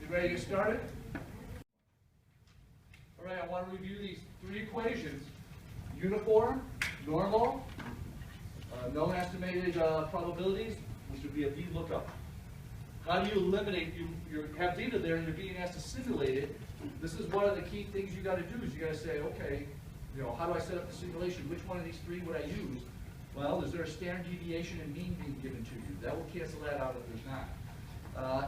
You ready to get started? All right, I want to review these three equations. Uniform, normal, known estimated probabilities, which would be a VLOOKUP. How do you eliminate, you have data there and you're being asked to simulate it. This is one of the key things you got to do is you got to say, okay, how do I set up the simulation? Which one of these three would I use? Well, is there a standard deviation and mean being given to you? That will cancel that out if there's not.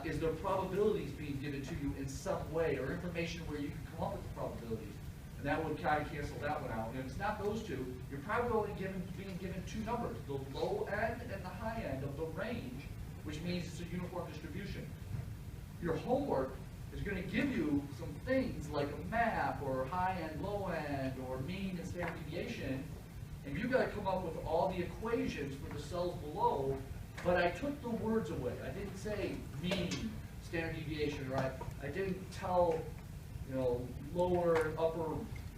Is there probabilities being given to you in some way, or information where you can come up with the probabilities? And that would kind of cancel that one out. And if it's not those two, you're probably only being given two numbers, the low end and the high end of the range, which means it's a uniform distribution. Your homework is going to give you some things like a map, or high end, low end, or mean and standard deviation, and you've got to come up with all the equations for the cells below. But I took the words away. I didn't say mean, standard deviation, right? I didn't tell, lower and upper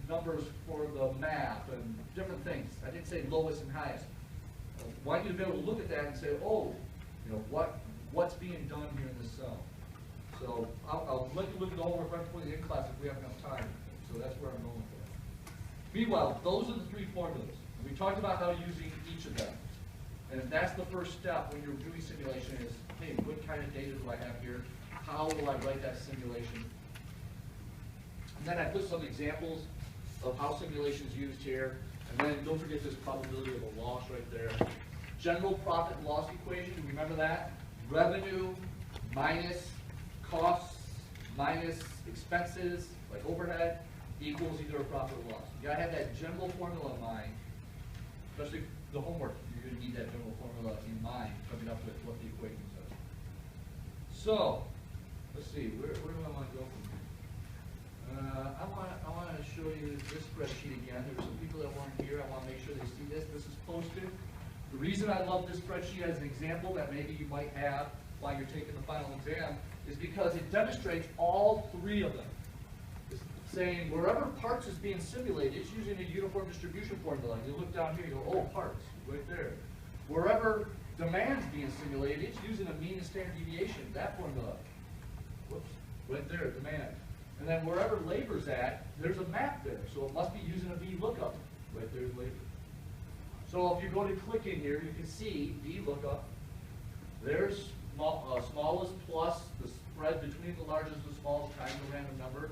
numbers for the map and different things. I didn't say lowest and highest. I want you to be able to look at that and say, oh, what's being done here in this cell. So I'll let you look at the homework right before the in class if we have enough time. So that's where I'm going with that. Meanwhile, those are the three formulas. We talked about how using each of them. And that's the first step when you're doing simulation is, hey, what kind of data do I have here? How will I write that simulation? And then I put some examples of how simulation is used here. And then don't forget this probability of a loss right there. General profit and loss equation, do you remember that? Revenue minus costs minus expenses, like overhead, equals either a profit or loss. You gotta have that general formula in mind, especially the homework. You're going to need that general formula in mind, coming up with what the equation says. So, let's see, where do I want to go from here? I want to show you this spreadsheet again. There were some people that weren't here. I want to make sure they see this. This is posted. The reason I love this spreadsheet as an example that maybe you might have while you're taking the final exam is because it demonstrates all three of them. It's saying wherever parts is being simulated, it's using a uniform distribution formula. You look down here, you go, oh, parts, right there. Wherever demand's being simulated, it's using a mean and standard deviation, that formula. Whoops, right there, demand. And then wherever labor's at, there's a map there, so it must be using a VLOOKUP. Right there's labor. So if you go to click in here, you can see VLOOKUP. There's smallest plus the spread between the largest and the smallest times a random number.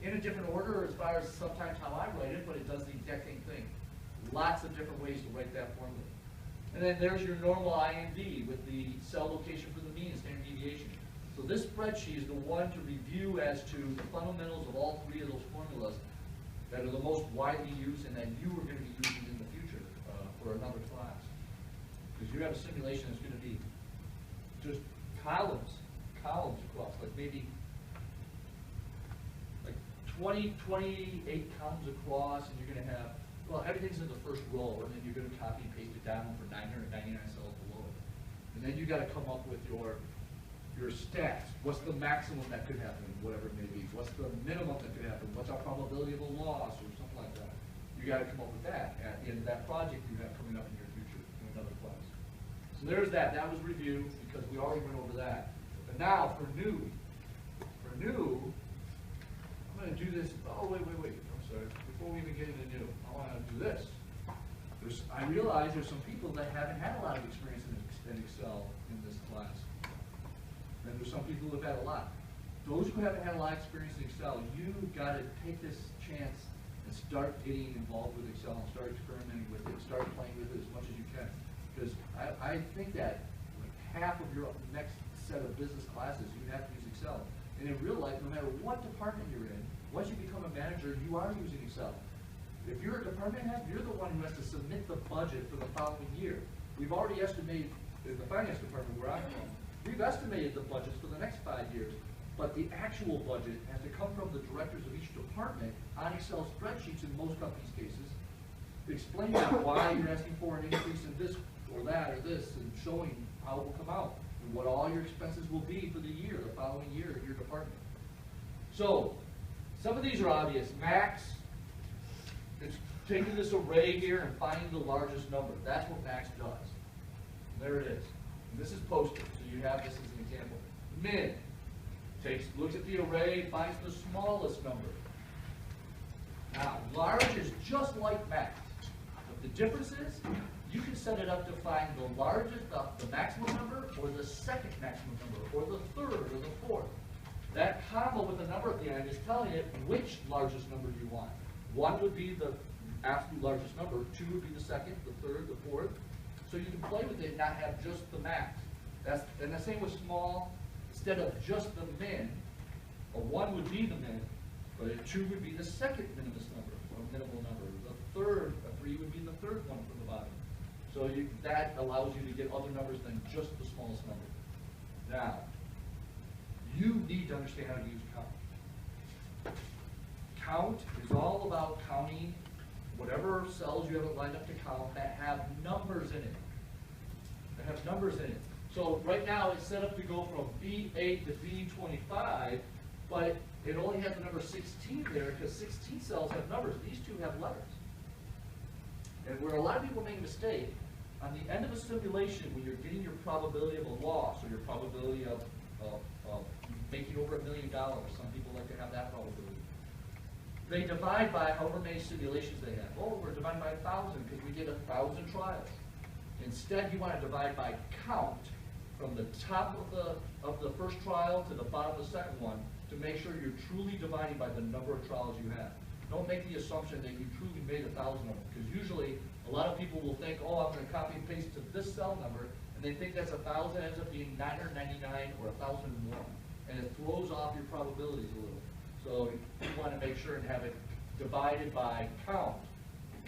In a different order as far as sometimes how I write it, but it does the exact same thing. Lots of different ways to write that formula. And then there's your normal INV with the cell location for the mean and standard deviation. So this spreadsheet is the one to review as to the fundamentals of all three of those formulas that are the most widely used and that you are going to be using in the future for another class. Because you have a simulation that's going to be just columns across, like maybe 20, 28 columns across, and you're going to have, well, everything's in the first row, and then you're going to copy and paste it down for 999 cells below it. And then you got to come up with your stats. What's the maximum that could happen, whatever it may be? What's the minimum that could happen? What's our probability of a loss, or something like that? You got to come up with that at the end of that project you have coming up in your future in another class. So there's that. That was review because we already went over that. But now for new, I'm going to do this. Oh, wait. I'm sorry. Before we even get into new, I want to do this. I realize there's some people that haven't had a lot of experience in Excel in this class. And there's some people who have had a lot. Those who haven't had a lot of experience in Excel, you've got to take this chance and start getting involved with Excel and start experimenting with it, start playing with it as much as you can. Because I think that like half of your next set of business classes, you have to use Excel. And in real life, no matter what department you're in, once you become a manager, you are using Excel. If you're a department head, you're the one who has to submit the budget for the following year. We've already estimated, in the finance department where I'm from, we've estimated the budgets for the next 5 years, but the actual budget has to come from the directors of each department on Excel spreadsheets in most companies' cases, explaining why you're asking for an increase in this or that or this, and showing how it will come out, and what all your expenses will be for the year, the following year in your department. So, some of these are obvious. Max, it's taking this array here and finding the largest number. That's what max does. And there it is. And this is posted, so you have this as an example. Min, looks at the array, finds the smallest number. Now, large is just like max. But the difference is, you can set it up to find the largest, the maximum number, or the second maximum number, or the third, or the fourth. That comma with a number at the end is telling it which largest number you want. 1 would be the absolute largest number, 2 would be the second, the third, the fourth. So you can play with it and not have just the max. And the same with small. Instead of just the min, a 1 would be the min, but a 2 would be the second minimum number, or minimal number. The third, a 3 would be the third one from the bottom. So that allows you to get other numbers than just the smallest number. Now, you need to understand how to use count. Count is all about counting whatever cells you have lined up to count that have numbers in it. That have numbers in it. So right now it's set up to go from B8 to B25, but it only has the number 16 there because 16 cells have numbers. These two have letters. And where a lot of people make a mistake, on the end of a simulation, when you're getting your probability of a loss or your probability of making over $1 million, some people like to have that probability. They divide by however many simulations they have. Oh, we're dividing by 1,000 because we did 1,000 trials. Instead, you want to divide by count from the top of the first trial to the bottom of the second one to make sure you're truly dividing by the number of trials you have. Don't make the assumption that you truly made 1,000 of them, because usually a lot of people will think, oh, I'm going to copy and paste to this cell number, and they think that's 1,000, ends up being 999 or 1,001, and it throws off your probabilities a little. So you want to make sure and have it divided by count,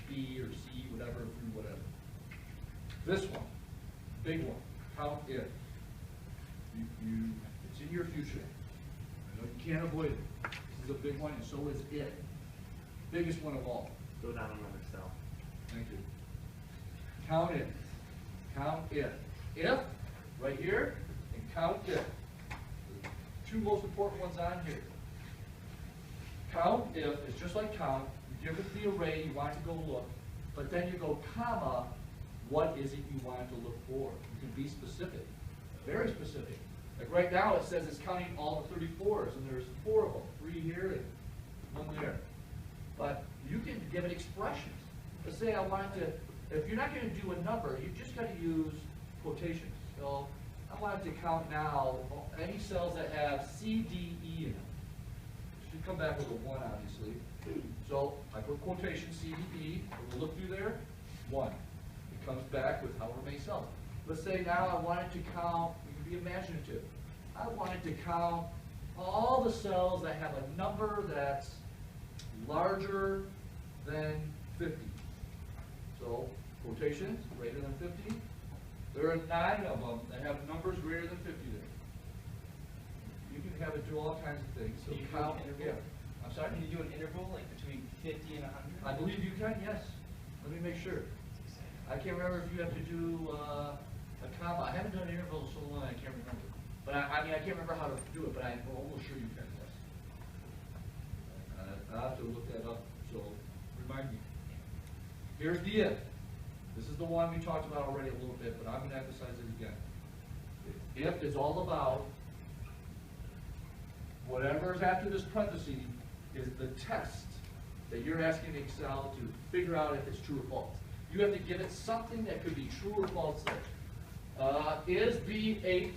B or C, whatever, through whatever. This one, big one, count if. It's in your future. I know you can't avoid it. This is a big one, and so is it. Biggest one of all. Go down another cell. Thank you. Count if. Count if. If, right here, and count if. The two most important ones on here. Count if is just like count. You give it the array you want to go look, but then you go comma, what is it you want to look for? You can be specific, very specific. Like right now it says it's counting all the 34s, and there's 4 of them, 3 here and 1 there. But you can give it expressions. Let's say I want to, if you're not going to do a number, you just got to use quotations. So I want to count now any cells that have C, D, E in them. It should come back with a 1, obviously. So I put quotation C, D, E, and we'll look through there, 1. It comes back with however many cells. Let's say now I wanted to count, you can be imaginative. I wanted to count all the cells that have a number that's larger than 50. So quotations greater than 50. There are 9 of them that have numbers greater than 50 there. You can have it do all kinds of things. So Can you count, do an interval? yeah. I'm sorry? Can you do an interval like between 50 and 100? I believe you can, yes. Let me make sure. I can't remember if you have to do a comma. I haven't done an interval so long I can't remember. But I mean, I can't remember how to do it, but I'm almost sure you can, yes. I'll have to look that up, so remind me. Here's the if. This is the one we talked about already a little bit, but I'm going to emphasize it again. If is all about whatever's after this parenthesis is the test that you're asking Excel to figure out if it's true or false. You have to give it something that could be true or false there. Is B8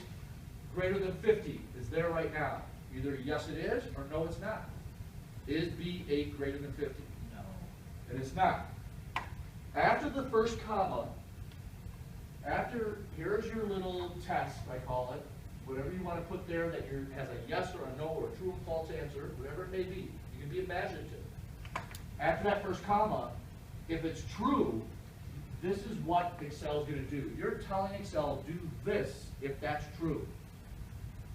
greater than 50? Is there right now? Either yes it is or no it's not. Is B8 greater than 50? No. And it's not. After the first comma, here's your little test, I call it, whatever you want to put there that has a yes or a no or a true or false answer, whatever it may be. You can be imaginative. After that first comma, if it's true, this is what Excel is going to do. You're telling Excel, do this if that's true.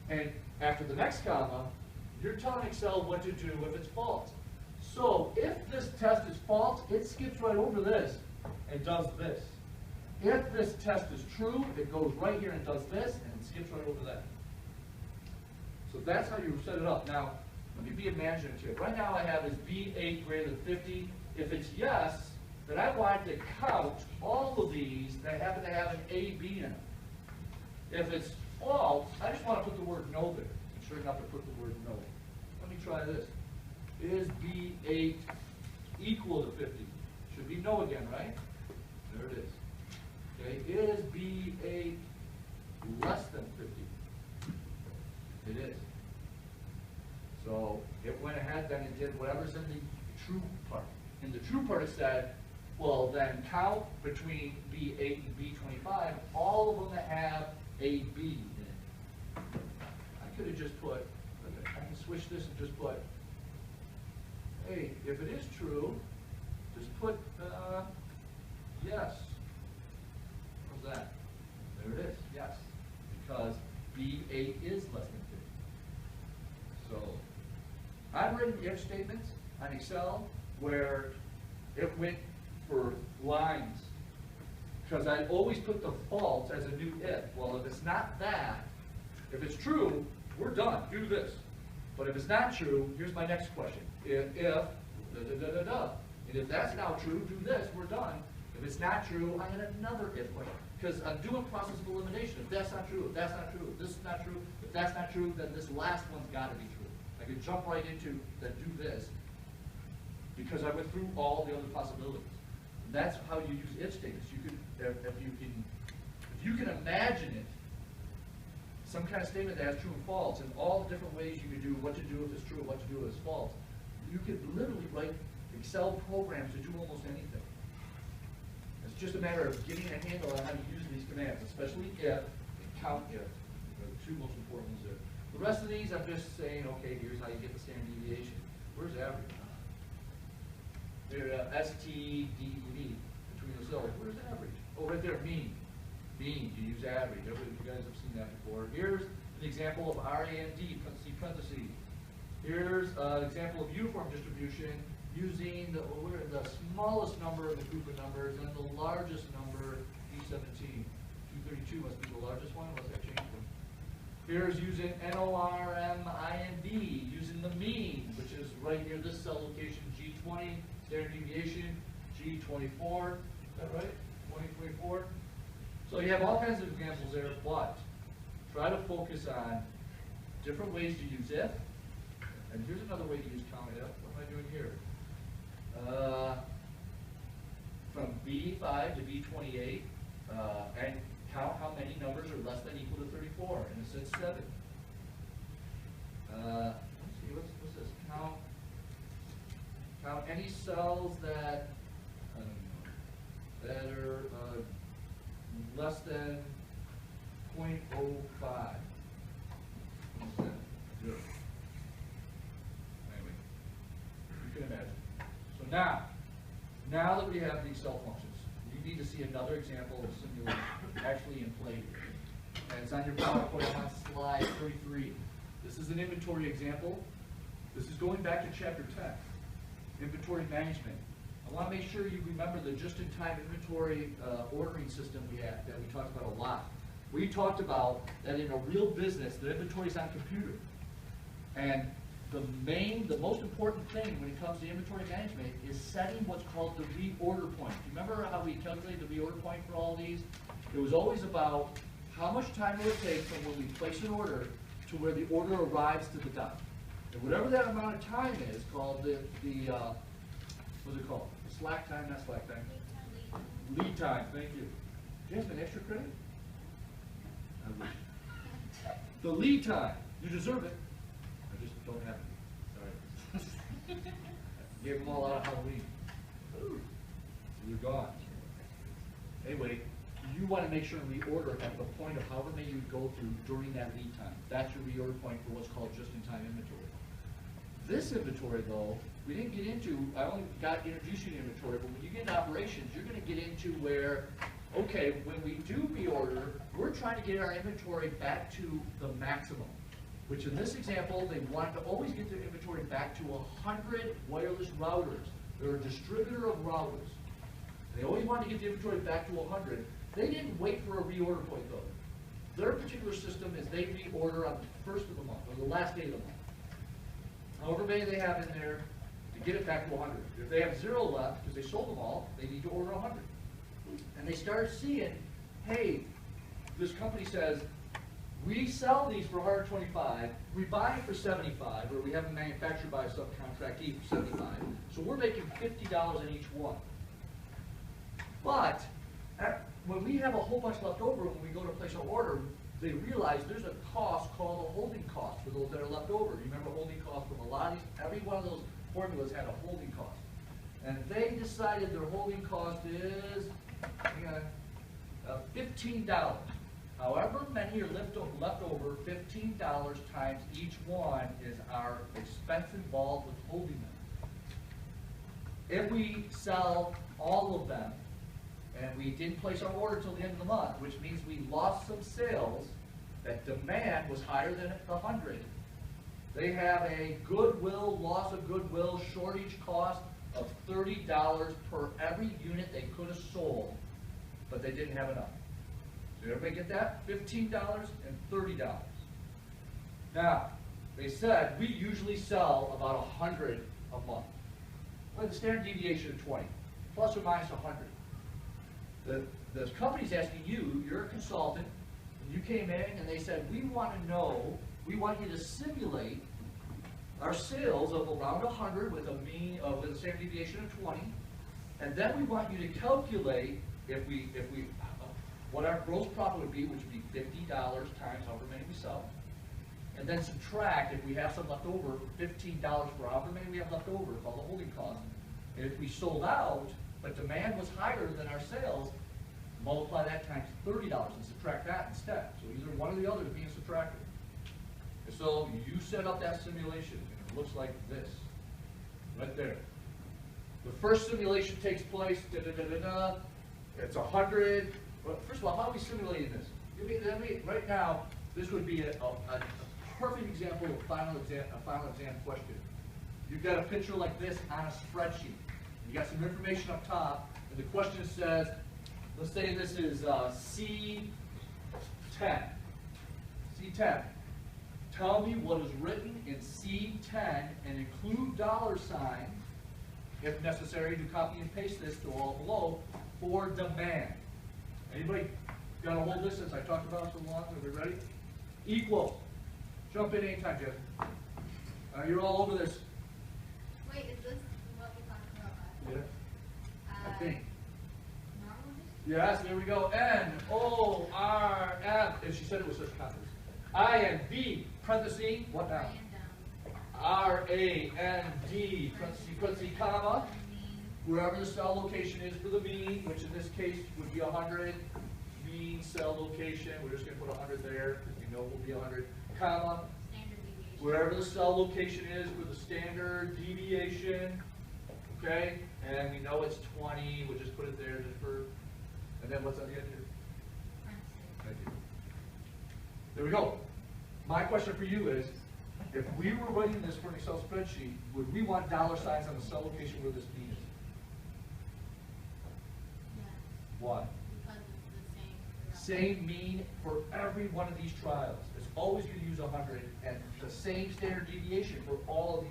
And after the next comma, you're telling Excel what to do if it's false. So if this test is false, it skips right over this and does this. If this test is true, it goes right here and does this, and it skips right over that. So that's how you set it up. Now, let me be imaginative. Right now I have is B8 greater than 50. If it's yes, then I want to count all of these that happen to have an A, B in them. If it's false, I just want to put the word no there. Make sure not to put the word try this. Is B8 equal to 50? Should be no again, right? There it is. Okay, is B8 less than 50? It is. So it went ahead then and did whatever's in the true part. In the true part it said, well then count between B8 and B25, all of them that have a B in it. I could have just put, I can switch this and just put, hey, if it is true, just put yes. What's that? There it is, yes. Because B8 is less than 50. So I've written if statements on Excel where it went for lines. Because I always put the false as a new if. Well, if it's not that, if it's true, we're done, do this. But if it's not true, here's my next question. If and if that's now true, do this, we're done. If it's not true, I got another if question. Because I'm doing process of elimination. If that's not true, if that's not true, if this is not true, if that's not true, then this last one's got to be true. I could jump right into the do this because I went through all the other possibilities. That's how you use if statements. You could, if you can imagine it, some kind of statement that has true and false, and all the different ways you could do what to do if it's true, what to do if it's false. You could literally write Excel programs to do almost anything. It's just a matter of getting a handle on how to use these commands, especially if and count if. They're the two most important ones there. The rest of these, I'm just saying, okay, here's how you get the standard deviation. Where's average? There, STDV, between the cells. Where's average? Oh, right there, mean. Mean, you use average. You guys have seen that before. Here's an example of RAND, parentheses. Here's an example of uniform distribution using the smallest number of the group of numbers and the largest number, E17. 232 must be the largest one, unless I changed them. Here's using NORMIND, using the mean, which is right near this cell location, G20, standard deviation, G24. Is that right? 2024? So you have all kinds of examples there, but try to focus on different ways to use if. And here's another way to use count if. What am I doing here? From B5 to B28, and count how many numbers are less than or equal to 34, and it says 7. Let's see, what's this? Count any cells that that are less than 0.05. What's that? 0. Anyway, you can imagine. So now that we have these cell functions, you need to see another example of simulation actually in play here. And it's on your PowerPoint on slide 33. This is an inventory example. This is going back to chapter 10, inventory management. I want to make sure you remember the just-in-time inventory ordering system we have that we talked about a lot. We talked about that in a real business, the inventory is on computer. And the most important thing when it comes to inventory management is setting what's called the reorder point. Do you remember how we calculated the reorder point for all these? It was always about how much time will it take from when we place an order to where the order arrives to the dock. And whatever that amount of time is called what's it called? The slack time, not slack time. Lead time, thank you. Do you have an extra credit? I wish. The lead time, you deserve it. I just don't have it. Sorry. Gave them all out of Halloween. Ooh. So you're gone. Anyway, you want to make sure and reorder at the point of however many you go through during that lead time. That's your reorder point for what's called just-in-time inventory. This inventory, though, we didn't get into. I only got introduced you to inventory, but when you get into operations, you're going to get into where, okay, when we do reorder, we're trying to get our inventory back to the maximum. Which in this example, they wanted to always get their inventory back to 100 wireless routers. They're a distributor of routers. They always wanted to get the inventory back to 100. They didn't wait for a reorder point, though. Their particular system is they reorder on the first of the month, or the last day of the month. However many they have in there to get it back to 100. If they have 0 left, because they sold them all, they need to order 100. And they started seeing, hey, this company says, We sell these for 125, we buy it for 75, or we have them manufactured by a subcontractee for 75. So we're making $50 on each one. But when we have a whole bunch left over, when we go to place our order, they realize there's a cost called a holding cost for those that are left over. You remember holding cost from a lot of these, every one of those formulas had a holding cost. And they decided their holding cost is, hang on, $15. However many are left over, $15 times each one is our expense involved with holding them. If we sell all of them, and we didn't place our order till the end of the month, which means we lost some sales, that demand was higher than the 100. They have a goodwill, loss of goodwill, shortage cost of $30 per every unit they could have sold, but they didn't have enough. Did everybody get that? $15 and $30. Now, they said we usually sell about 100 a month, with a standard deviation of 20, plus or minus 100. The company's asking you, you're a consultant, and you came in and they said, we want to know, we want you to simulate our sales of around 100 with a standard deviation of 20, and then we want you to calculate what our gross profit would be, which would be $50 times however many we sell, and then subtract, if we have some left over, $15 for however many we have left over, called the holding cost. And if we sold out, but demand was higher than our sales, multiply that times $30 and subtract that instead. So either one or the other is being subtracted. And so you set up that simulation, and it looks like this, right there. The first simulation takes place, it's 100. Well, first of all, how are we simulating this? Right now, this would be a perfect example of a final exam question. You've got a picture like this on a spreadsheet. You got some information up top, and the question says, let's say this is C10. C10. Tell me what is written in C10 and include dollar signs, if necessary, to copy and paste this to all below for demand. Anybody got a hold of this since I talked about it so long? Are we ready? Equal. Jump in anytime, Jeff. You're all over this. Wait, is this what we talked about last? Yeah. I think. Normal distribution? Yes, there we go. N-O-R-M. And she said it was such confidence. I-N-V, parenthesis, what now? R-A-N-D, parenthesis, comma. Wherever the cell location is for the mean, which in this case would be 100. Mean cell location, we're just going to put 100 there, because we know it will be 100, comma. Standard deviation. Wherever the cell location is for the standard deviation, okay? And we know it's 20, we'll just put it there just for, and then what's on the end here? Thank you. There we go. My question for you is, if we were writing this for an Excel spreadsheet, would we want dollar signs on the cell location where this mean is? Yes. Why? Because it's the Same mean for every one of these trials. It's always going to use 100, and the same standard deviation for all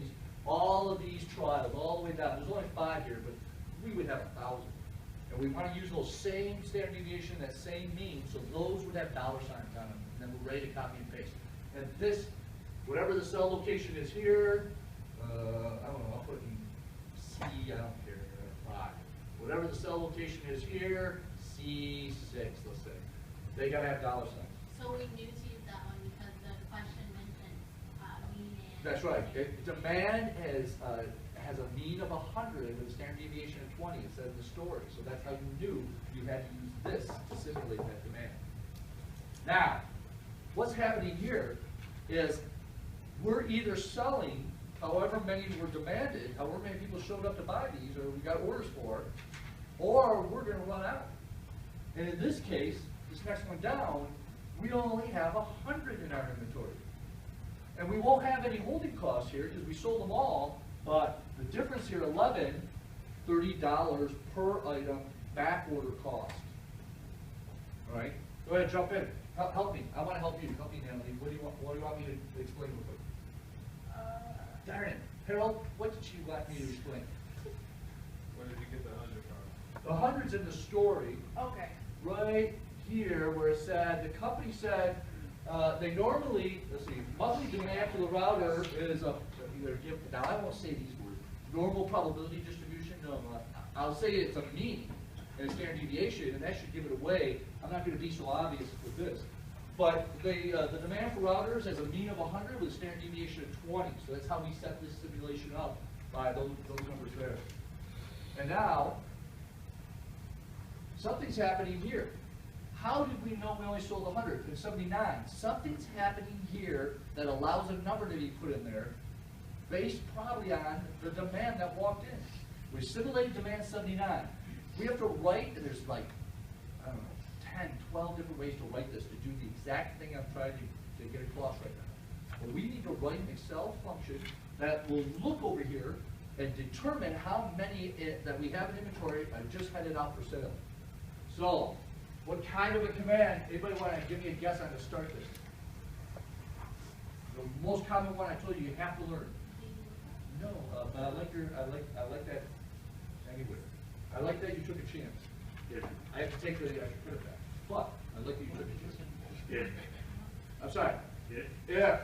of these trials, all the way down. There's only 5 here, but we would have 1,000. And we want to use those same standard deviation, that same mean, so those would have dollar signs on them, and then we're ready to copy and paste. And this, whatever the cell location is here, I don't know, I'll put in C, I don't care, 5. Whatever the cell location is here, C6, let's say. They gotta have dollar signs. So we knew to use that one because the question mentioned mean and. That's right. Demand has a mean of 100 with a standard deviation of 20. It says in the story. So that's how you knew you had to use this to simulate that demand. Now, what's happening here is we're either selling however many were demanded, however many people showed up to buy these, or we got orders for, or we're going to run out. And in this case, this next one down, we only have 100 in our inventory. And we won't have any holding costs here because we sold them all, but the difference here, 11, $30 per item back order cost. All right, go ahead, jump in. Help me. I want to help you. Help me, Natalie. What do you want me to explain real quick? Darn it. Harold, what did you want me to explain? Where did you get the 100 from? The 100's in the story. Okay. Right here where it said, the company said, They normally, let's see, monthly demand for the router is now I won't say these words, normal probability distribution, no, I'll say it's a mean and a standard deviation, and that should give it away. I'm not going to be so obvious with this. But the demand for routers has a mean of 100 with a standard deviation of 20. So that's how we set this simulation up by those numbers there. And now, something's happening here. How did we know we only sold 100 and 79? Something's happening here that allows a number to be put in there based probably on the demand that walked in. We simulated demand 79. We have to write, and there's like, I don't know, 10, 12 different ways to write this to do the exact thing I'm trying to get across right now. But we need to write an Excel function that will look over here and determine how many that we have in inventory are just headed out for sale. So, what kind of a command? Anybody want to give me a guess on to start this? The most common one I told you have to learn. No, but I like that anyway. I like that you took a chance. Yeah. I have to take the, I should put it back. But I like that you took a chance. Yeah. I'm sorry. Yeah.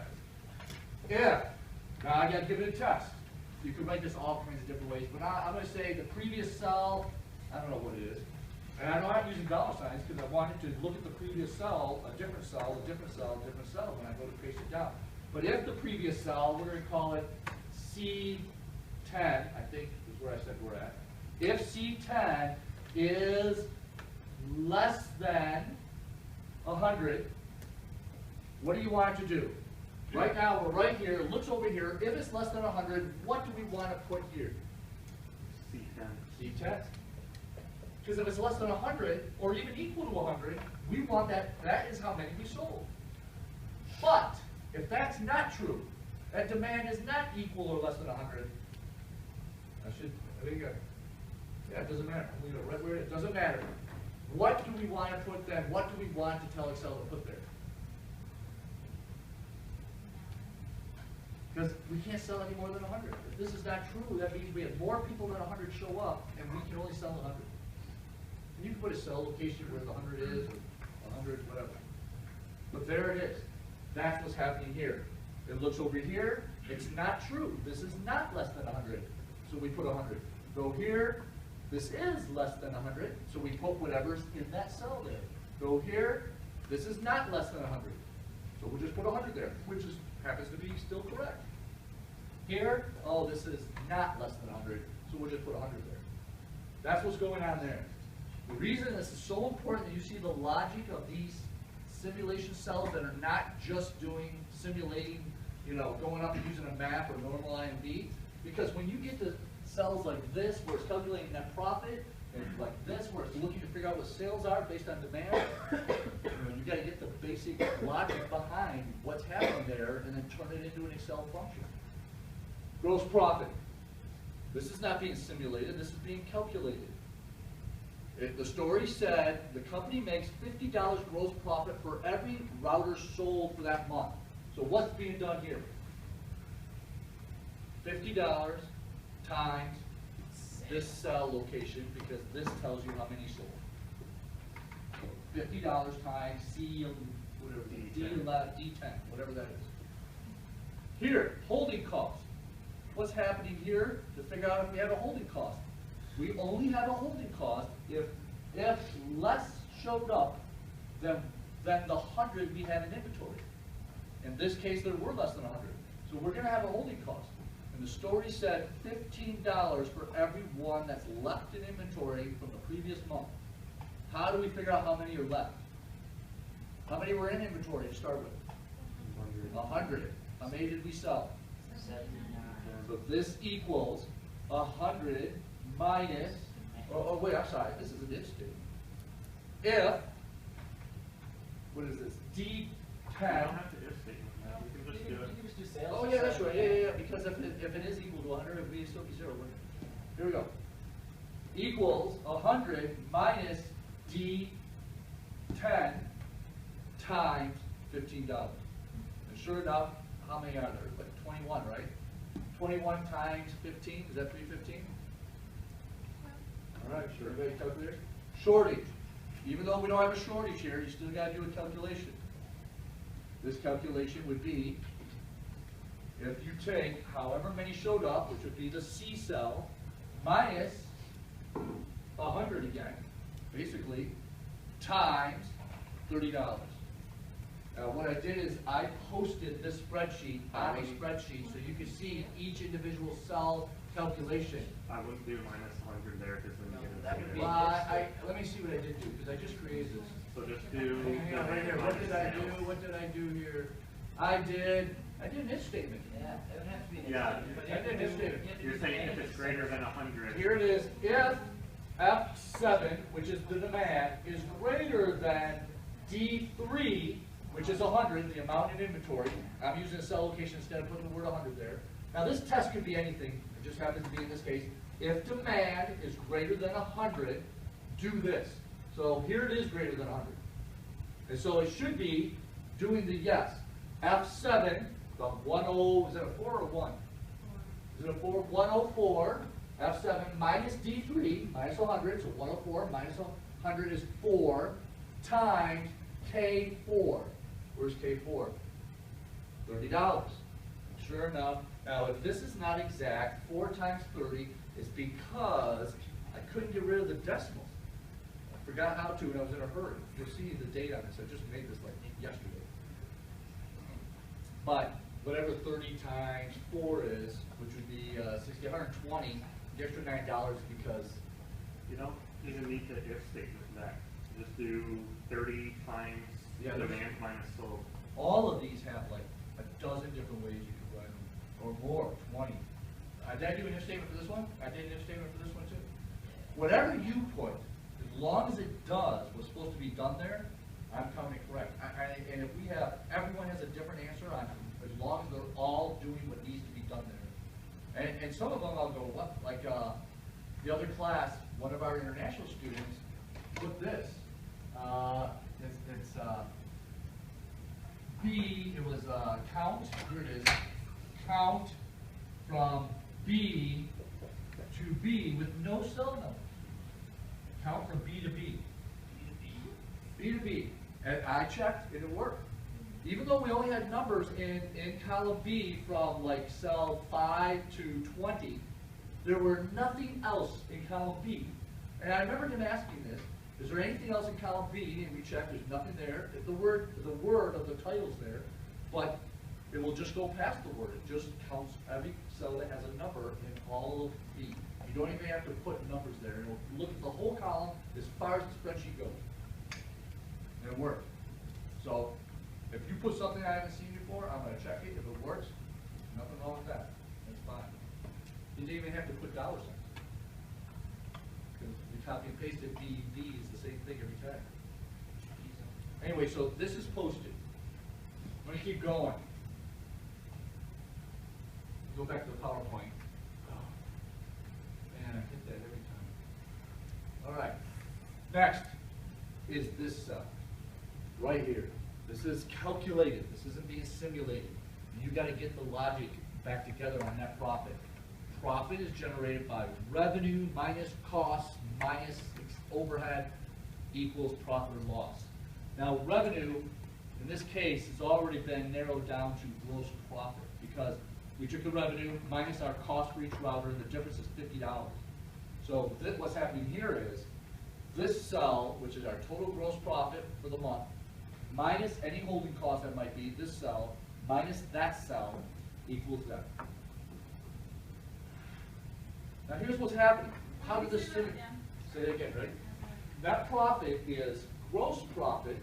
Yeah. Now I gotta give it a test. You could write this all kinds of different ways, but I'm gonna say the previous cell, I don't know what it is. And I know I'm using dollar signs because I wanted to look at the previous cell, a different cell, a different cell, a different cell when I go to paste it down. But if the previous cell, we're gonna call it C10, I think is where I said we're at. If C10 is less than 100, what do you want it to do? Right now, we're right here, it looks over here. If it's less than 100, what do we want to put here? C10. C10. Because if it's less than 100, or even equal to 100, we want that is how many we sold. But, if that's not true, that demand is not equal or less than 100, there you go. Yeah, it doesn't matter. I'm leaving it right where it doesn't matter. What do we want to put then? What do we want to tell Excel to put there? Because we can't sell any more than 100. If this is not true, that means we have more people than 100 show up, and we can only sell 100. And you can put a cell location where the 100 is, or 100, whatever. But there it is. That's what's happening here. It looks over here. It's not true. This is not less than 100. So we put 100. Go here. This is less than 100. So we put whatever's in that cell there. Go here. This is not less than 100. So we'll just put 100 there, which is happens to be still correct. Here, oh, this is not less than 100, so we'll just put 100 there. That's what's going on there. The reason this is so important that you see the logic of these simulation cells that are not just simulating, going up and using a map or normal IMB, because when you get to cells like this, where it's calculating net profit, and like this, where it's looking to figure out what sales are based on demand, you got to get the basic logic behind what's happening there and then turn it into an Excel function. Gross profit. This is not being simulated, this is being calculated. The story said the company makes $50 gross profit for every router sold for that month. So what's being done here? $50 times this cell location, because this tells you how many sold. $50 times C, whatever, D10, whatever that is. Here, holding cost. What's happening here to figure out if we have a holding cost? We only have a holding cost if less showed up than the 100 we have in inventory. In this case, there were less than 100. So we're going to have a holding cost. And the story said $15 for every one that's left in inventory from the previous month. How do we figure out how many are left? How many were in inventory to start with? 100. How many did we sell? 79. So this equals 100 minus, oh wait, I'm sorry, this is an if statement. If, what is this, D10. I don't have to if statement. We can just do it. You can just do sales. Oh yeah, that's right, yeah, because if it is equal to 100, it would still be 0, wouldn't it? Here we go. Equals 100 minus D10 times $15. And sure enough, how many are there? Like 21, right? 21 times 15, is that 315? All right, sure, everybody calculator? Shortage. Even though we don't have a shortage here, you still got to do a calculation. this calculation would be, if you take however many showed up, which would be the C cell, minus 100 again, basically, times $30. Now what I did is I posted this spreadsheet on a spreadsheet so you could see each individual cell calculation. I wouldn't do minus 100 there, because then you that get would a be- Well, let me see what I did do, because I just created this. So just do. Hang on, right here, what did I do, what did I do here? I did an if statement. Yeah, it would have to be an Yeah. if statement, but you I have to did do- if statement. you have to You're do saying and if it's if greater statement. than 100. Here it is, if F7, which is the demand, is greater than D3, which is 100, the amount in inventory. I'm using a cell location instead of putting the word 100 there. Now this test could be anything, it just happens to be in this case. If demand is greater than 100, do this. So here it is greater than 100. And so it should be doing the yes. F7, the 10, is it a 4 or 1? Is it a 4? 104, F7 minus D3, minus 100, so 104 minus 100 is 4, times K4. Where's K4? $30. Sure enough, now if this is not exact, 4 times 30 is because I couldn't get rid of the decimals. I forgot how to and I was in a hurry. You'll see the date on this, I just made this like yesterday. But whatever 30 times 4 is, which would be 60, 120, the extra $9 because You don't even need the if statement for that. Just do 30 times Yeah, there's- demand minus sold. all of these have like a dozen different ways you could write them, or more, 20. Did I do an if statement for this one? I did an if statement for this one too. Whatever you put, as long as it does what's supposed to be done there, I'm counting it correct. And if we have, everyone has a different answer on it, as long as they're all doing what needs to be done there. And some of them I'll go, what, like the other class, one of our international students put this. It's B, it was count, here it is, count from B to B with no cell numbers. Count from B to B. B to B. And I checked, and it worked. Even though we only had numbers in column B from like cell 5 to 20, there were nothing else in column B. And I remember him asking this, is there anything else in column B? And we checked, there's nothing there. The word of the title's there, but it will just go past the word. It just counts every cell that has a number in all of B. You don't even have to put numbers there. It will look at the whole column as far as the spreadsheet goes. And it worked. So if you put something I haven't seen before, I'm going to check it. If it works, nothing wrong with that. That's fine. You didn't even have to put dollar signs. Because we copy and pasted B is the same thing every time. Anyway, so this is posted. I'm going to keep going. Go back to the PowerPoint. Oh, man, I hit that every time. All right. Next is this cell right here. This is calculated. This isn't being simulated. You got to get the logic back together on net profit. Profit is generated by revenue minus costs minus overhead equals profit or loss. Now revenue, in this case, has already been narrowed down to gross profit because we took the revenue minus our cost for each router, and the difference is $50. So what's happening here is this cell, which is our total gross profit for the month, minus any holding cost that might be, this cell, minus that cell, equals that. Now here's what's happening. How did this say it again, right? Net profit is gross profit,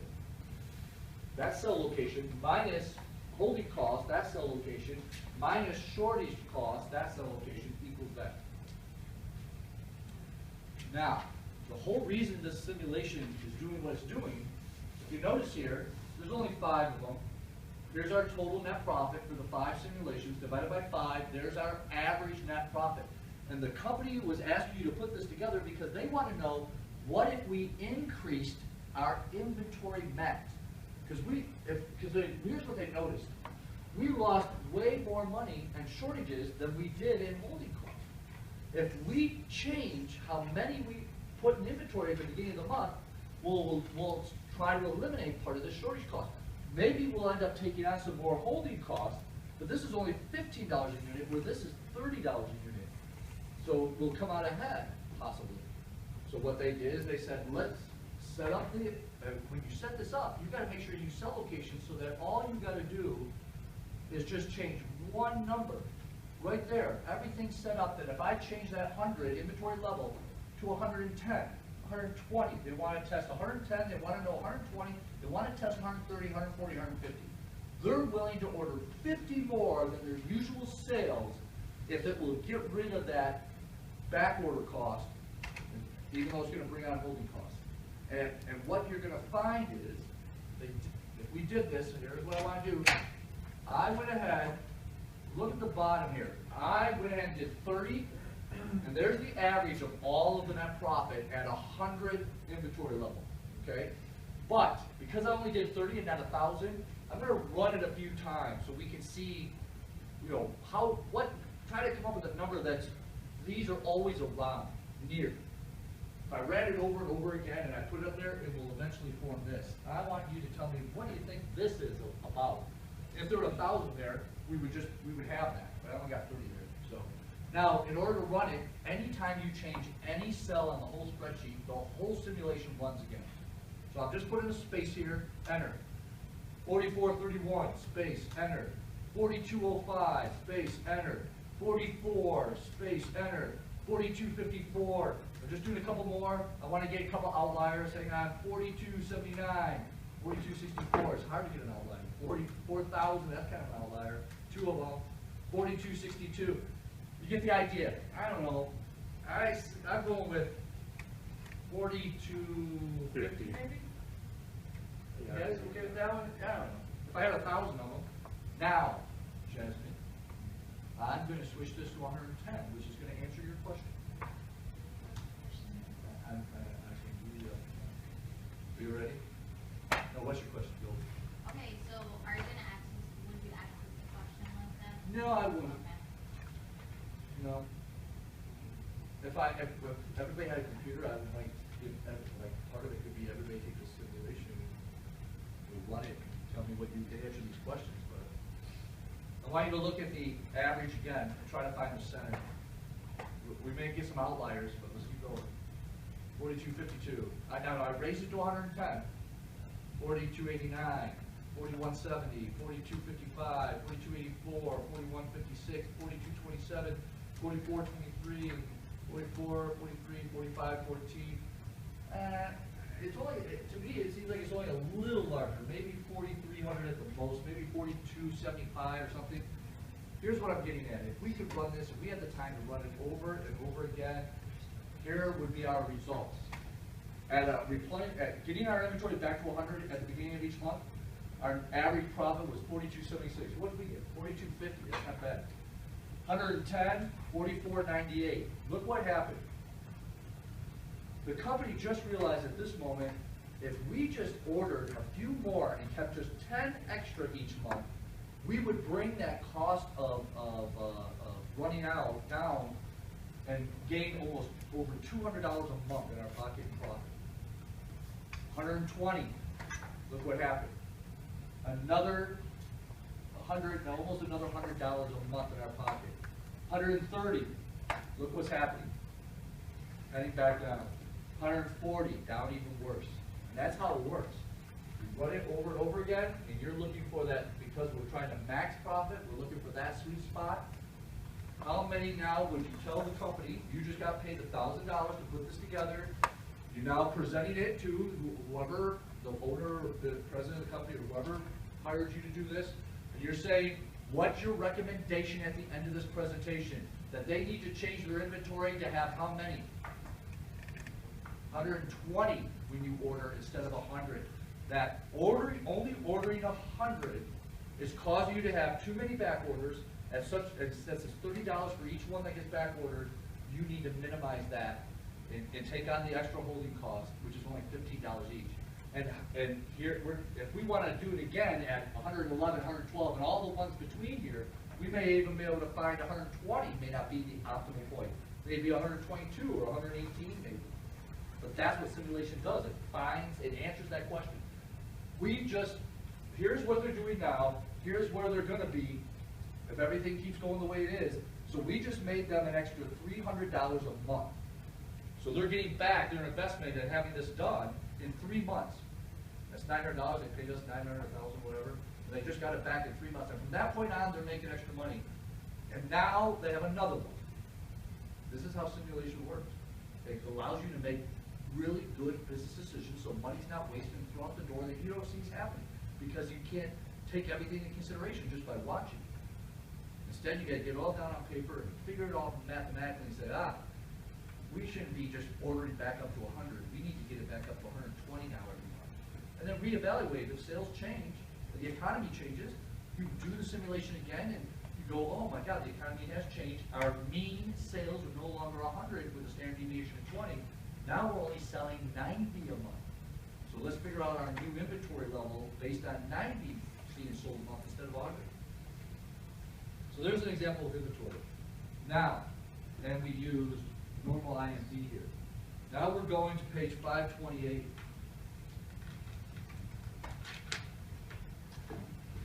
that cell location, minus holding cost, that cell location, minus shortage cost, that cell location, equals that. Now, the whole reason this simulation is doing what it's doing, if you notice here, there's only 5 of them. Here's our total net profit for the 5 simulations, divided by 5, there's our average net profit. And the company was asking you to put this together because they want to know what if we increased our inventory max. Because here's what they noticed. We lost way more money and shortages than we did in holding costs. If we change how many we put in inventory at the beginning of the month, we'll try to eliminate part of the shortage cost. maybe we'll end up taking on some more holding costs, but this is only $15 a unit, where this is $30 a unit. So we'll come out ahead, possibly. So what they did is they said, let's set up the, when you set this up, you gotta make sure you sell locations so that all you gotta do is just change one number. Right there, everything's set up that if I change that 100 inventory level to 110, 120, they wanna test 110, they wanna know 120, they wanna test 130, 140, 150. They're willing to order 50 more than their usual sales if it will get rid of that back order cost, even though it's gonna bring on holding costs. And what you're gonna find is, if we did this, and here's what I wanna do, I went ahead, look at the bottom here, I went ahead and did 30, and there's the average of all of the net profit at 100 inventory level, okay? But, because I only did 30 and not 1,000, I'm gonna run it a few times so we can see, you know, try to come up with a number that's, these are always around, near. If I ran it over and over again and I put it up there, it will eventually form this. I want you to tell me, what do you think this is about? If there were 1,000 there, we would have that, but I only got 30 there, so. Now, in order to run it, anytime you change any cell on the whole spreadsheet, the whole simulation runs again. So I'm just putting a space here, enter. 4431, space, enter. 4205, space, enter. 44, space, enter. 4254, I'm just doing a couple more. I want to get a couple outliers. Hang on, 4279, 4264, it's hard to get an outlier. 44,000, that's kind of an outlier. Two of them. 4262, you get the idea. I don't know. I'm going with 4250 maybe? You guys okay with that one? I don't know. If I had 1,000 of them, now, Jasmine, I'm going to switch this to 110, which is going to answer your question. I can do that. Are you ready? No, what's your question, Bill? Okay, so are you gonna ask us, would you ask us a question like that? No, I wouldn't. Okay. No. If everybody had a computer, I would like part of it could be everybody take this simulation, we run it, tell me what you did, answer these questions, but I want you to look at the average again and try to find the center. We may get some outliers, but let's keep going. 4252. Now I raised it to 110. 4289, 4170, 4255, 4284, 4156, 4227, 4423, 44, 43, 45, 14. It's only, to me, it seems like it's only a little larger, maybe 4,300 at the most, maybe 4,275 or something. Here's what I'm getting at. If we could run this, if we had the time to run it over and over again, here would be our results. At getting our inventory back to 100 at the beginning of each month, our average profit was 42.76. What did we get? 42.50. That's not bad. 110, 44.98. Look what happened. The company just realized at this moment, if we just ordered a few more and kept just 10 extra each month, we would bring that cost of running out down and gain almost over $200 a month in our pocket in profit. 120, look what happened. Another 100, almost another $100 a month in our pocket. 130, look what's happening. Heading back down. 140, down even worse. And that's how it works. You run it over and over again, and you're looking for that, because we're trying to max profit, we're looking for that sweet spot. How many now would you tell the company, you just got paid $1,000 to put this together, you're now presenting it to whoever, the owner, the president of the company, or whoever hired you to do this, and you're saying, what's your recommendation at the end of this presentation? That they need to change their inventory to have how many? 120 when you order instead of 100. That only ordering 100 is causing you to have too many back orders. Since it's $30 for each one that gets back ordered, you need to minimize that and take on the extra holding cost, which is only $15 each. And here, if we want to do it again at 111, 112, and all the ones between here, we may even be able to find 120 may not be the optimal point. Maybe 122 or 118 maybe. But that's what simulation does. It finds, it answers that question. We just here's what they're doing now, here's where they're gonna be if everything keeps going the way it is. So we just made them an extra $300 a month. So they're getting back their investment and having this done in 3 months. That's $900, they paid us $900,000, whatever, and they just got it back in 3 months. And from that point on, they're making extra money. And now they have another one. This is how simulation works. It allows you to make really good business decisions so money's not wasted and thrown out the door that you don't see is happening, because you can't take everything into consideration just by watching. Instead, you gotta get it all down on paper and figure it all mathematically and say, we shouldn't be just ordering back up to 100. We need to get it back up to 120 now every month. And then reevaluate. If sales change, if the economy changes, you do the simulation again and you go, oh my God, the economy has changed. Our mean sales are no longer 100 with a standard deviation of 20. Now we're only selling 90 a month. So let's figure out our new inventory level based on 90 being sold a month instead of 100. So there's an example of inventory. Now, and we use normal IMD here. Now we're going to page 528.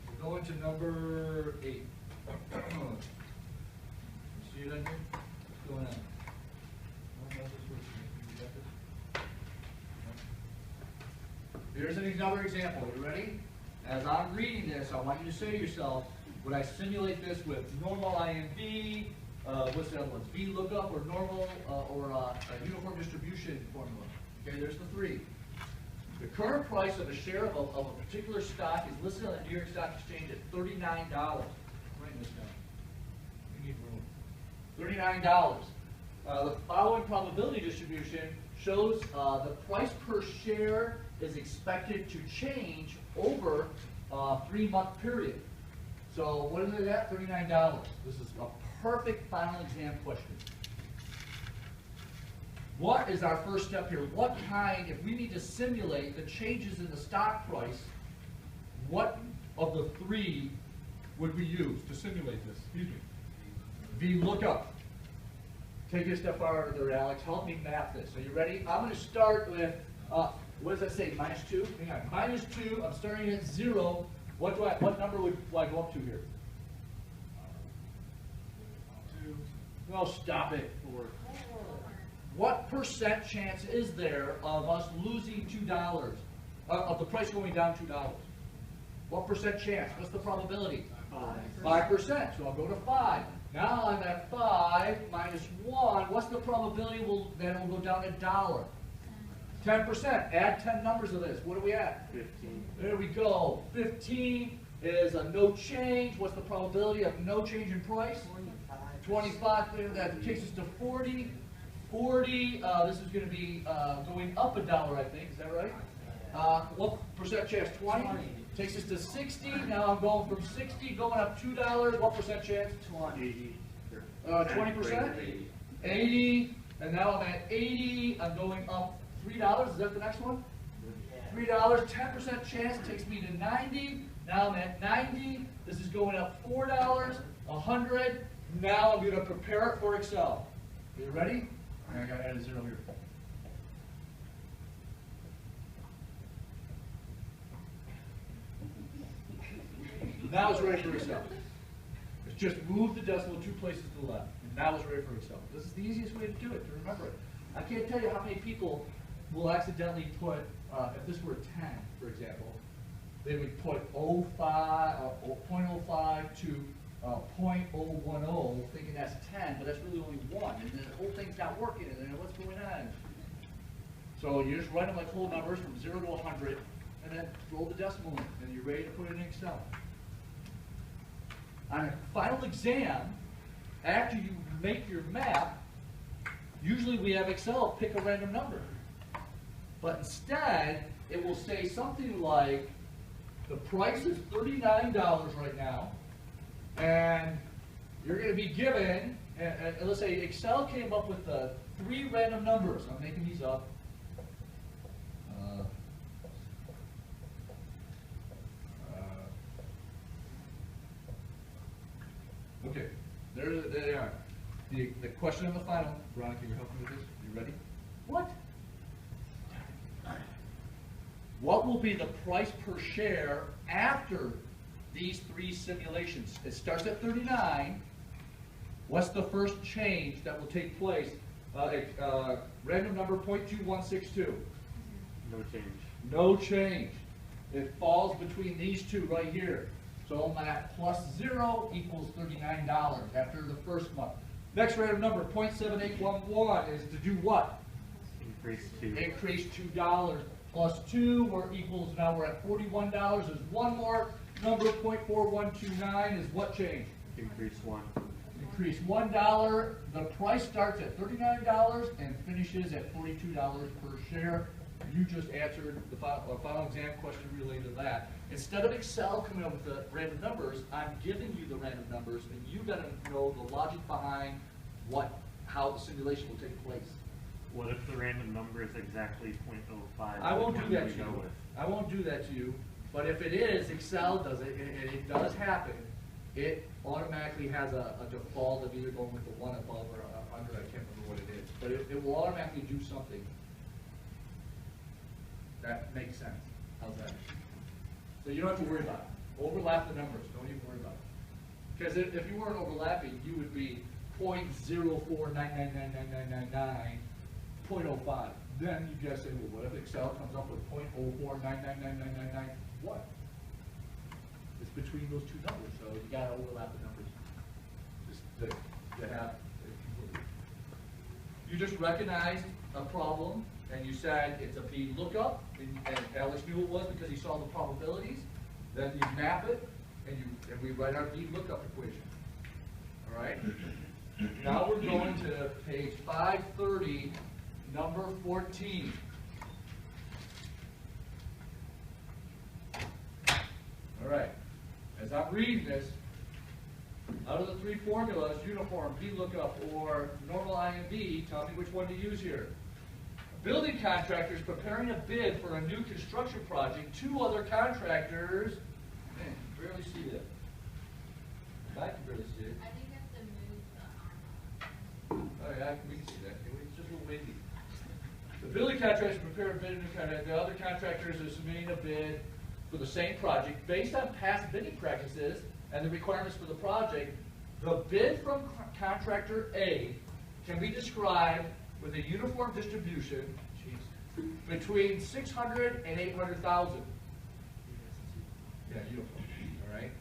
We're going to number 8. You see it on here? What's going on? Here's another example. You ready? As I'm reading this, I want you to say to yourself, would I simulate this with normal IMD, what's the other ones? VLOOKUP or normal or a uniform distribution formula. Okay, there's the 3. The current price of a share of a particular stock is listed on the New York Stock Exchange at $39. Write this down. We need room. $39. The following probability distribution shows the price per share is expected to change over a 3-month period. So what is it at? $39. This is a perfect final exam question. What is our first step here? What kind, if we need to simulate the changes in the stock price, what of the 3 would we use to simulate this? Excuse me. VLOOKUP. Take it a step farther there, Alex. Help me map this. Are you ready? I'm going to start with, what does that say, -2? Hang on. -2, I'm starting at 0. What number would I go up to here? 2. No, stop it. What percent chance is there of us losing $2, of the price going down $2? What percent chance? What's the probability? 5%. So I'll go to 5. Now I'm at 5 minus 1. What's the probability then it will go down $1? 10%. Add 10 numbers of this. What are we at? 15. There we go. 15 is a no change. What's the probability of no change in price? 25. That takes us to 40. 40. This is going to be going up $1, I think. Is that right? What percent chance? 20. Takes us to 60. Now I'm going from 60 going up $2. What percent chance? 80. 20%? 80. And now I'm at 80. I'm going up $3. Is that the next one? $3. 10% chance takes me to 90. Now I'm at 90. This is going up $4. 100. Now I'm going to prepare it for Excel. Are you ready? I got to add a 0 here. Now it's ready for Excel. It's just move the decimal 2 places to the left. And now it's ready for Excel. This is the easiest way to do it, to remember it. I can't tell you how many people will accidentally put, if this were a 10, for example, they would put 0.05 to 0.010, thinking that's 10, but that's really only 1, and then the whole thing's not working, and then what's going on? So you just write them like whole numbers from 0 to 100, and then throw the decimal in, and you're ready to put it in Excel. On a final exam, after you make your map, usually we have Excel pick a random number. But instead, it will say something like, the price is $39 right now, and you're going to be given, and let's say Excel came up with 3 random numbers. I'm making these up. Okay, there they are. The question on the final. Veronica, you're helping with this? You ready? What? what will be the price per share after these three simulations? It starts at 39. What's the first change that will take place? Random number 0.2162. No change. No change. It falls between these two right here. So my plus 0 equals $39 after the first month. Next random number, 0.7811, is to do what? Increase two. Increase $2. Plus 2, now we're at $41. There's one more number, 0.4129, is what change? Increase one. Increase $1. The price starts at $39 and finishes at $42 per share. You just answered the final exam question related to that. Instead of Excel coming up with the random numbers, I'm giving you the random numbers, and you got to know the logic behind how the simulation will take place. What if the random number is exactly 0.05? I won't do that to Which one you. go with? I won't do that to you. But if it is, Excel does it, and it does happen, it automatically has a default of either going with the one above or under. I can't remember what it is, but it will automatically do something. That makes sense. How's that? So you don't have to worry about it. Overlap the numbers. Don't even worry about it. Because if you weren't overlapping, you would be 0.04999999, 0.05. Then you guys say, well, what if Excel comes up with 0.04999999? What? It's between those two numbers, so you got to overlap the numbers. Just to have. You just recognized a problem, and you said it's a B lookup, and Alex knew it was because he saw the probabilities. Then you map it, and we write our B lookup equation. All right. Now we're going to page 530, number 14. All right. As I'm reading this, out of the three formulas, uniform, B lookup, or normal IMD, tell me which one to use here. A building contractor is preparing a bid for a new construction project. Two other contractors, man, you can barely see that. I can barely see it. I think you have to move the arm. Oh yeah, we can see that. It's just a little windy. The building contractor is preparing a bid, the other contractors are submitting a bid for the same project based on past bidding practices and the requirements for the project. The bid from contractor A can be described with a uniform distribution between 600 and 800,000. Yeah, uniform. All right.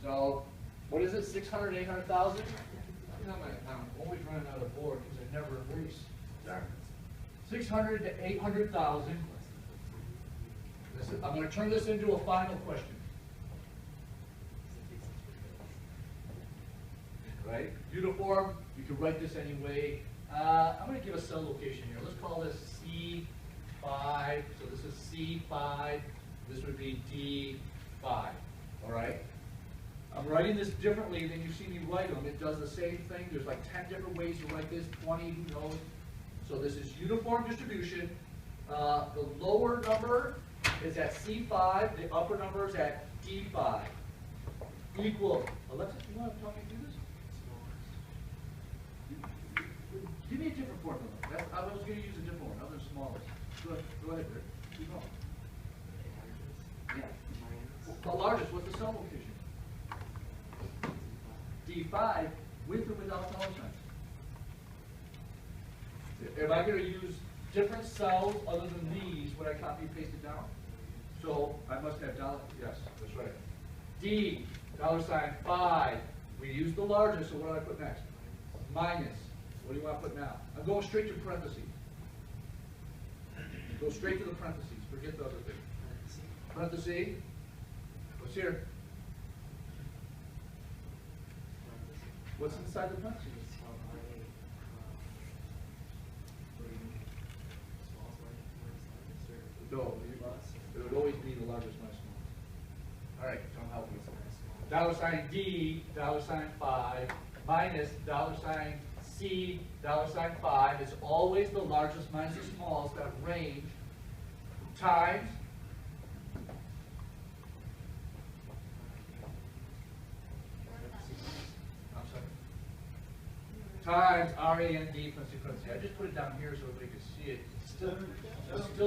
So, what is it? 600, 800,000? I'm always running out of board because I never erase. 600 to 800,000. I'm going to turn this into a final question. Right? Uniform, you can write this anyway. I'm going to give a cell location here. Let's call this C5. So this is C5. This would be D5. All right? I'm writing this differently than you see me write them. It does the same thing. There's like 10 different ways to write this, 20, who knows. So this is uniform distribution. The lower number is at C5. The upper number is at D5. Equal. Alexis, you want to talk me through this? Give me a different formula. I was going to use a different one, other than smallest. Go ahead, Rick. Keep going. Yeah. The largest, what's the cell location? D5, with or without dollar signs. Am I going to use different cells other than these when I copy and paste it down? So I must have dollar, yes, that's right. D, $5. We use the largest, so what do I put next? Minus. What do you want to put now? I'm going straight to parentheses. Go straight to the parentheses. Forget the other thing. Parentheses. What's here? What's inside the parentheses? No, it would always be the largest minus smallest. All right, don't help me. $D, $5, minus $C, $5. It's always the largest minus the smallest, that range, times times RAND plus C. I just put it down here so everybody can see it. It's still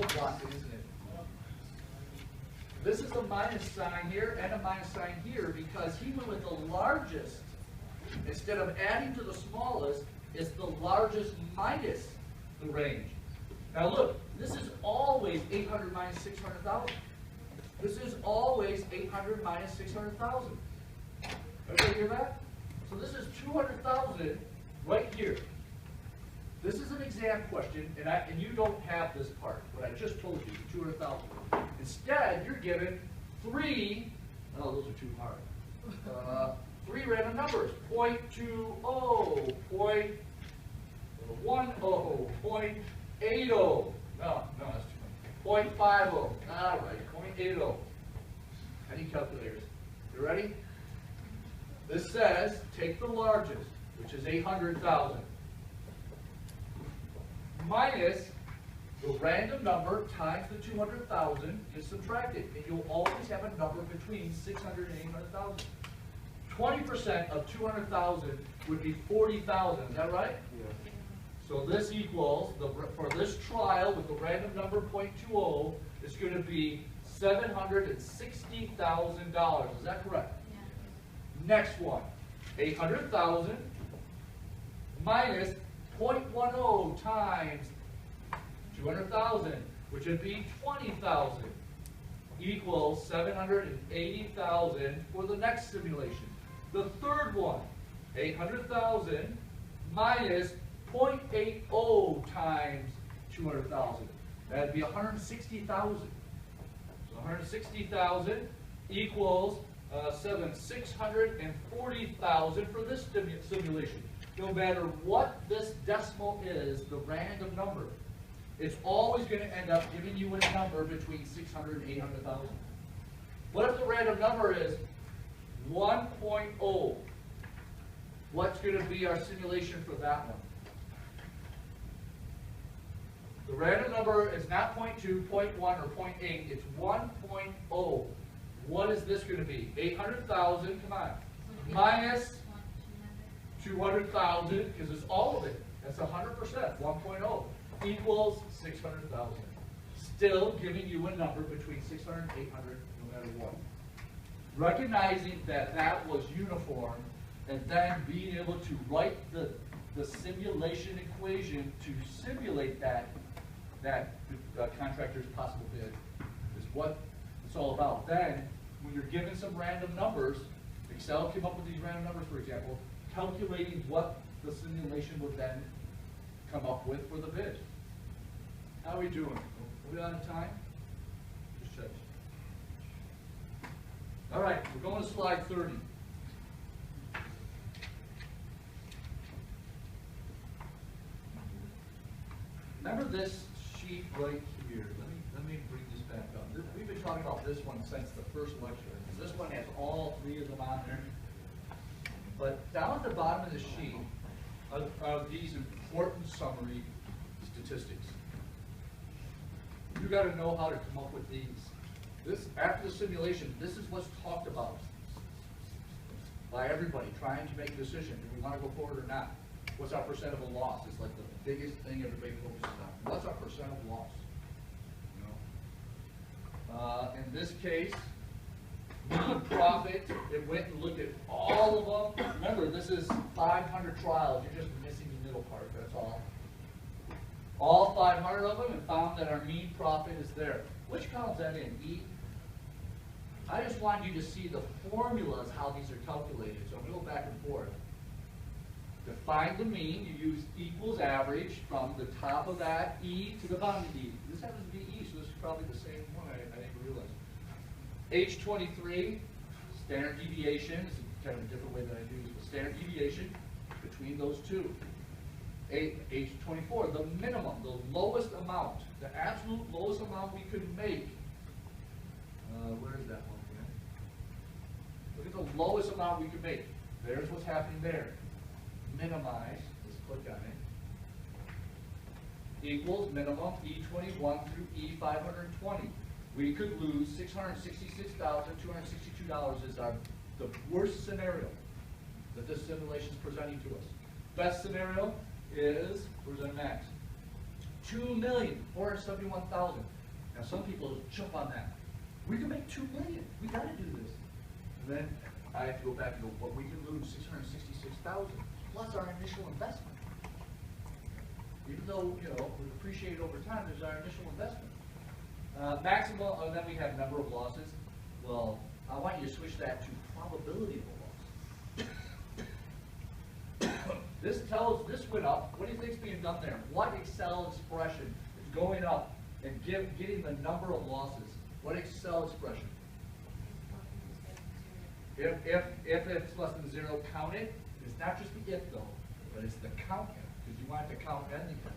blocking, isn't it? This is a minus sign here and a minus sign here because he went with the largest. Instead of adding to the smallest, it's the largest minus the range. Now look, this is always 800 minus 600,000. This is always 800 minus 600,000. Everybody hear that? So this is 200,000 right here. This is an exam question, and you don't have this part, what I just told you, 200,000. Instead, you're given three, oh, those are too hard. Three random numbers, 0.20, 0.10, 0.80. No, that's too much. 0.50, all right, 0.80. Any calculators? You ready? This says, take the largest, which is 800,000, minus the random number times the 200,000 is subtracted, and you'll always have a number between 600 and 800,000. 20% of 200,000 would be 40,000, is that right? Yes. So this equals, for this trial with the random number 0.20, it's going to be $760,000. Is that correct? Yeah. Next one, 800,000 minus 0.10 times 200,000, which would be 20,000, equals 780,000 for the next simulation. The third one, 800,000 minus 0.80 times 200,000. That'd be 160,000. So 160,000 equals 640,000 for this simulation. No matter what this decimal is, the random number, it's always going to end up giving you a number between 600 and 800,000. What if the random number is 1.0? What's going to be our simulation for that one? The random number is not 0.2, 0.1, or 0.8. It's 1.0. What is this going to be? 800,000, come on, minus 200,000, because it's all of it. That's 100%, 1.0, equals 600,000. Still giving you a number between 600 and 800, no matter what. Recognizing that that was uniform, and then being able to write the simulation equation to simulate that contractor's possible bid is what it's all about. Then, when you're given some random numbers, Excel came up with these random numbers, for example, calculating what the simulation would then come up with for the bid. How are we doing? Are we on time? Just check. All right, we're going to slide 30. Remember this sheet right here? Let me bring this back up. We've been talking about this one since the first lecture. This one has all three of them on there. But down at the bottom of the sheet are these important summary statistics. You got to know how to come up with these. This, after the simulation, this is what's talked about by everybody trying to make a decision. Do we want to go forward or not? What's our percent of a loss? It's like the biggest thing everybody focuses on. What's our percent of loss? You know? In this case, mean profit, it went and looked at all of them. Remember, this is 500 trials. You're just missing the middle part, that's all. All 500 of them, and found that our mean profit is there. Which column's that in? E? I just want you to see the formulas, how these are calculated. So I'm going to go back and forth. To find the mean, you use equals average from the top of that E to the bottom of E. This happens to be E, so this is probably the same one. I didn't realize. H23, standard deviation. This is kind of a different way that I do this, but standard deviation between those two. H24, the minimum, the lowest amount, the absolute lowest amount we could make. Where is that one again? Look at the lowest amount we could make. There's what's happening there. Minimize, let's click on it. Equals minimum E21 through E520. We could lose $666,262 is the worst scenario that this simulation is presenting to us. Best scenario is, where's our max? 2,471,000. Now some people jump on that. We can make 2 million, we gotta do this. And then I have to go back and go, but we can lose 666,000 plus our initial investment. Even though, you know, we appreciate it over time, there's our initial investment. Maximum, and then we have number of losses. Well, I want you to switch that to probability of a loss. This went up. What do you think is being done there? What Excel expression is going up and getting the number of losses? What Excel expression? If it's less than 0, count it. It's not just the if though, but it's the count if, because you want it to count anything.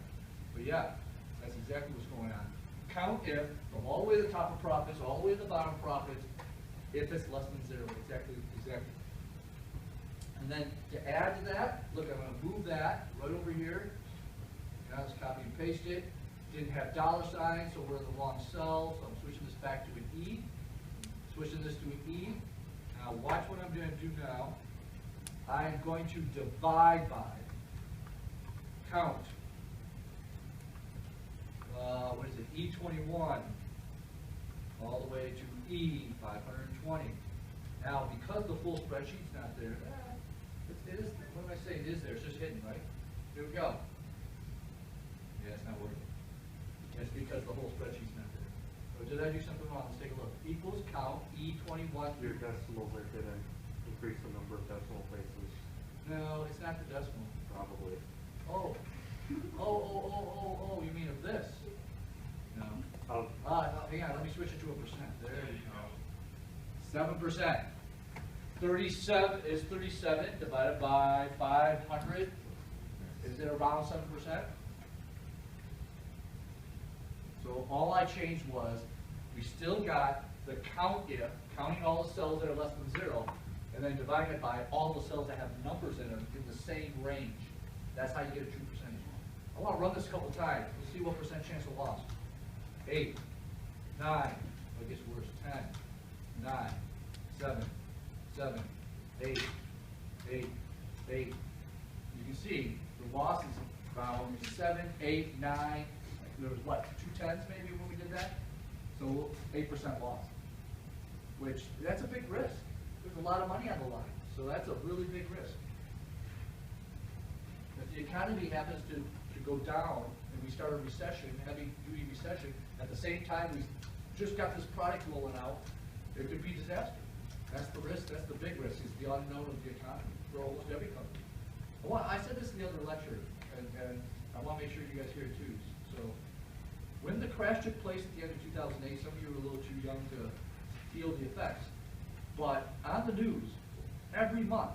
But yeah, that's exactly what's going on. Count if, from all the way to the top of profits, all the way to the bottom of profits, if it's less than 0, exactly. And then to add to that, look, I'm going to move that right over here. Now let's copy and paste it. Didn't have dollar signs, so we're in the wrong cell, so I'm switching this back to an E. Switching this to an E. Now watch what I'm going to do now. I'm going to divide by count. What is it? E21 all the way to E520. Now, because the full spreadsheet's not there, it is. What am I saying? It is there. It's just hidden, right? Here we go. Yeah, it's not working. It's because the whole spreadsheet's not there. Or did I do something wrong? Let's take a look. Equals count E21. Your decimals are gonna increase the number of decimal places. No, it's not the decimal. Probably. Oh. You mean of this? No. Hang on, let me switch it to a percent. There you go. 7%. 37 is 37 divided by 500. Is it around 7%? So all I changed was, we still got the count if, counting all the cells that are less than 0, and then dividing it by all the cells that have numbers in them in the same range. That's how you get a true percentage. I want to run this a couple times. We'll see what percent chance of loss. 8, 9, it gets worse, 10, 9, 7, 7, 8, 8, 8. You can see the loss is around 7, 8, 9. There was what, 2 10s maybe when we did that? So 8% loss, which that's a big risk. There's a lot of money on the line, so that's a really big risk. If the economy happens to go down and we start a recession, heavy-duty recession, at the same time we just got this product rolling out, it could be disaster. That's the risk. That's the big risk. Is the unknown of the economy for almost every company. I said this in the other lecture, and I want to make sure you guys hear it too. So, when the crash took place at the end of 2008, some of you were a little too young to feel the effects. But on the news, every month,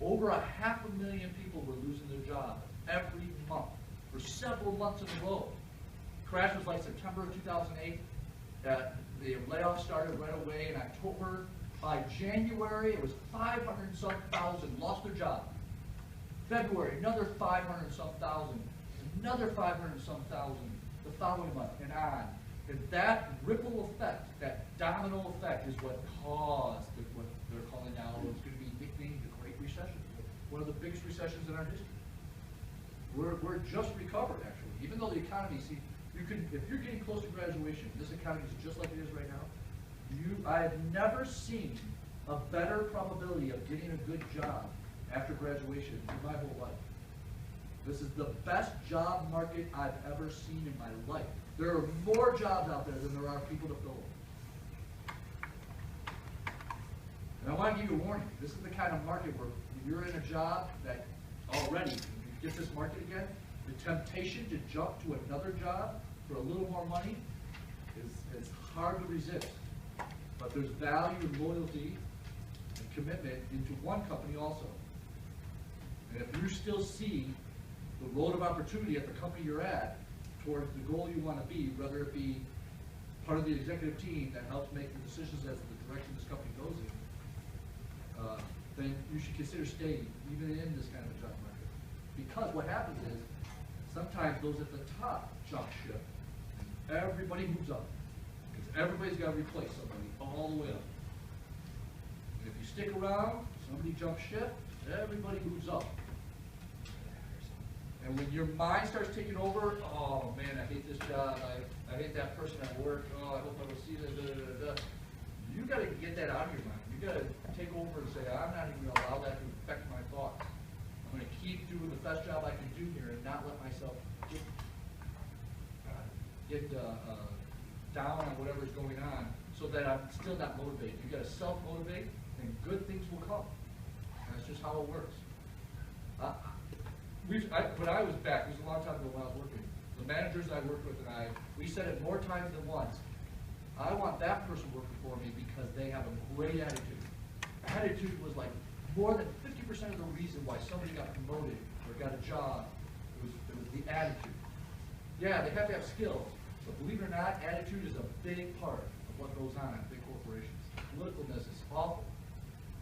over 500,000 people were losing their jobs every month for several months in a row. Crash was like September of 2008. The layoffs started right away in October. By January, it was 500-some thousand lost their job. February, another 500-some thousand. Another 500-some thousand the following month, and on. And that ripple effect, that domino effect, is what caused what they're calling now what's going to be nicknamed the Great Recession. One of the biggest recessions in our history. We're just recovered, actually. Even though the economy, see, if you're getting close to graduation, this economy is just like it is right now. I have never seen a better probability of getting a good job after graduation in my whole life. This is the best job market I've ever seen in my life. There are more jobs out there than there are people to fill them. And I want to give you a warning. This is the kind of market where you're in a job that already, if you get this market again, the temptation to jump to another job for a little more money is hard to resist. But there's value and loyalty and commitment into one company also. And if you still see the road of opportunity at the company you're at towards the goal you want to be, whether it be part of the executive team that helps make the decisions as to the direction this company goes in, then you should consider staying even in this kind of a job market. Because what happens is sometimes those at the top jump ship and everybody moves up. Because everybody's got to replace somebody all the way up. And if you stick around, somebody jumps ship, everybody moves up. And when your mind starts taking over, oh man, I hate this job, I hate that person at work, oh, I hope I will see that, You gotta get that out of your mind. You gotta take over and say, I'm not even gonna allow that to affect my thoughts. I'm gonna keep doing the best job I can do here and not let myself get down on whatever's going on, so that I'm still not motivated. You gotta self-motivate, and good things will come. That's just how it works. When I was back, it was a long time ago when I was working, the managers I worked with and we said it more times than once, I want that person working for me because they have a great attitude. Attitude was like more than 50% of the reason why somebody got promoted or got a job. It was the attitude. Yeah, they have to have skills, but believe it or not, attitude is a big part of what goes on in big corporations. Politicalness is awful,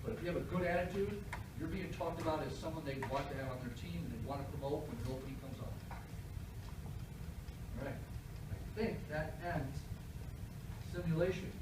but if you have a good attitude, you're being talked about as someone they want to have on their team and they want to promote when nobody comes up. All right, I think that ends simulation.